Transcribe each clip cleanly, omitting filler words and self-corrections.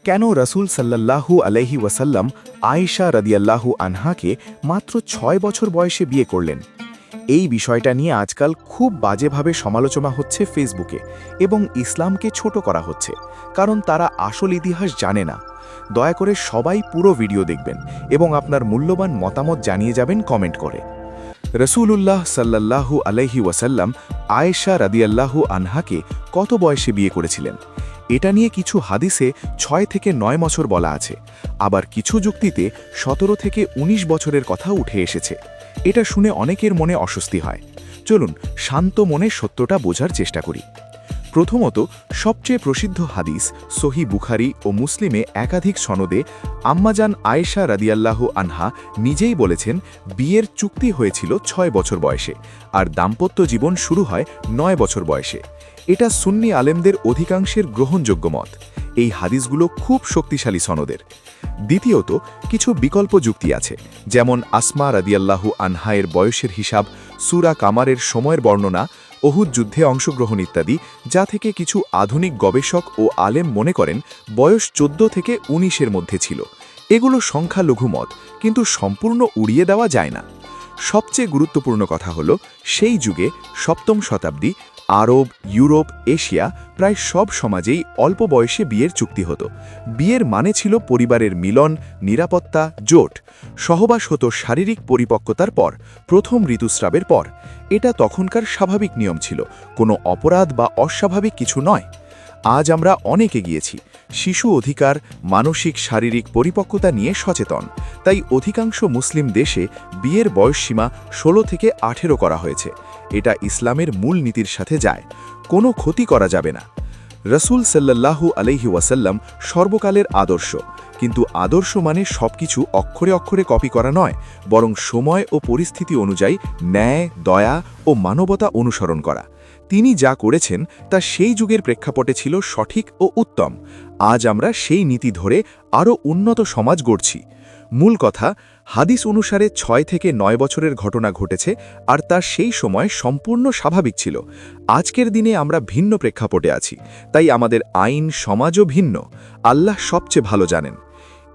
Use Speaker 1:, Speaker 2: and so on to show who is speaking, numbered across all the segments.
Speaker 1: কেন রাসূল সাল্লাল্লাহু আলাইহি ওয়াসাল্লাম আয়েশা রাদিয়াল্লাহু আনহাকে মাত্র ৬ বছর বয়সে বিয়ে করলেন? এই বিষয়টা নিয়ে আজকাল খুব বাজেভাবে সমালোচনা হচ্ছে ফেসবুকে এবং ইসলামকে ছোট করা হচ্ছে, কারণ তারা আসল ইতিহাস জানে না। দয়া করে সবাই পুরো ভিডিও দেখবেন এবং আপনার মূল্যবান মতামত জানিয়ে যাবেন কমেন্ট করে। রাসূলুল্লাহ সাল্লাল্লাহু আলাইহি ওয়াসাল্লাম আয়েশা রাদিয়াল্লাহু আনহাকে কত বয়সে বিয়ে করেছিলেন? এটা নিয়ে কিছু হাদিসে ৬ থেকে ৯ বছর বলা আছে, আবার কিছু যুক্তিতে ১৭ থেকে ১৯ বছরের কথা উঠে এসেছে। এটা শুনে অনেকের মনে অস্বস্তি হয়। চলুন শান্ত মনে সত্যটা বোঝার চেষ্টা করি। প্রথমত, সবচেয়ে প্রসিদ্ধ হাদিস সহিহ বুখারী ও মুসলিমে একাধিক সনদে আম্মাজান আয়েশা রাদিয়াল্লাহু আনহা নিজেই বলেছেন বিয়ের চুক্তি হয়েছিল ৬ বছর বয়সে, আর দাম্পত্য জীবন শুরু হয় ৯ বছর বয়সে। এটা সুন্নি আলেমদের অধিকাংশের গ্রহণযোগ্য মত। এই হাদিসগুলো খুব শক্তিশালী সনদের। দ্বিতীয়ত, কিছু বিকল্প যুক্তি আছে, যেমন আসমা রাদিয়াল্লাহু আনহায়ের বয়সের হিসাব, সূরা কামারের সময়ের বর্ণনা, উহুদ যুদ্ধে অংশগ্রহণ ইত্যাদি, যা থেকে কিছু আধুনিক গবেষক ও আলেম মনে করেন বয়স ১৪ থেকে ১৯-এর মধ্যে ছিল। এগুলো সংখ্যালঘু মত, কিন্তু সম্পূর্ণ উড়িয়ে দেওয়া যায় না। সবচেয়ে গুরুত্বপূর্ণ কথা হল, সেই যুগে ৭ম শতাব্দী আরব, ইউরোপ, এশিয়া প্রায় সব সমাজেই অল্প বয়সে বিয়ের চুক্তি হতো। বিয়ের মানে ছিল পরিবারের মিলন, নিরাপত্তা, জোট। সহবাস হতো শারীরিক পরিপক্কতার পর, প্রথম ঋতুস্রাবের পর। এটা তখনকার স্বাভাবিক নিয়ম ছিল, কোনো অপরাধ বা অস্বাভাবিক কিছু নয়। আজ আমরা অনেক এগিয়েছি। শিশু অধিকার, মানসিক শারীরিক পরিপক্কতা নিয়ে সচেতন। তাই অধিকাংশ মুসলিম দেশে বিয়ের বয়সসীমা ১৬ থেকে ১৮ করা হয়েছে। এটা ইসলামের মূল নীতির সাথে যায়। কোনো ক্ষতি করা যাবে না। রাসূল সাল্লাল্লাহু আলাইহি ওয়াসাল্লাম সর্বকালের আদর্শ, কিন্তু আদর্শ মানে সবকিছু অক্ষরে অক্ষরে কপি করা নয়, বরং সময় ও পরিস্থিতি অনুযায়ী ন্যায়, দয়া ও মানবতা অনুসরণ করা। তিনি যা করেছেন তা সেই যুগের প্রেক্ষাপটে ছিল সঠিক ও উত্তম। আজ আমরা সেই নীতি ধরে আরও উন্নত সমাজ গড়ছি। মূল কথা, হাদিস অনুসারে ৬ থেকে ৯ বছরের ঘটনা ঘটেছে, আর তা সেই সময় সম্পূর্ণ স্বাভাবিক ছিল। আজকের দিনে আমরা ভিন্ন প্রেক্ষাপটে আছি, তাই আমাদের আইন, সমাজও ভিন্ন। আল্লাহ সবচেয়ে ভালো জানেন।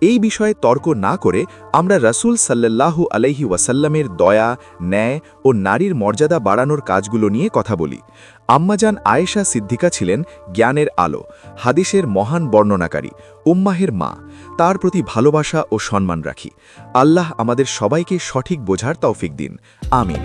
Speaker 1: এই বিষয়ে তর্ক না করে আমরা রাসূল সাল্লাল্লাহু আলাইহি ওয়াসাল্লামের দয়া, ন্যায় ও নারীর মর্যাদা বাড়ানোর কাজগুলো নিয়ে কথা বলি। আম্মাজান আয়েশা সিদ্দিকা ছিলেন জ্ঞানের আলো, হাদিসের মহান বর্ণনাকারী, উম্মাহের মা। তার প্রতি ভালোবাসা ও সম্মান রাখি। আল্লাহ আমাদের সবাইকে সঠিক বোঝার তৌফিক দিন। আমিন।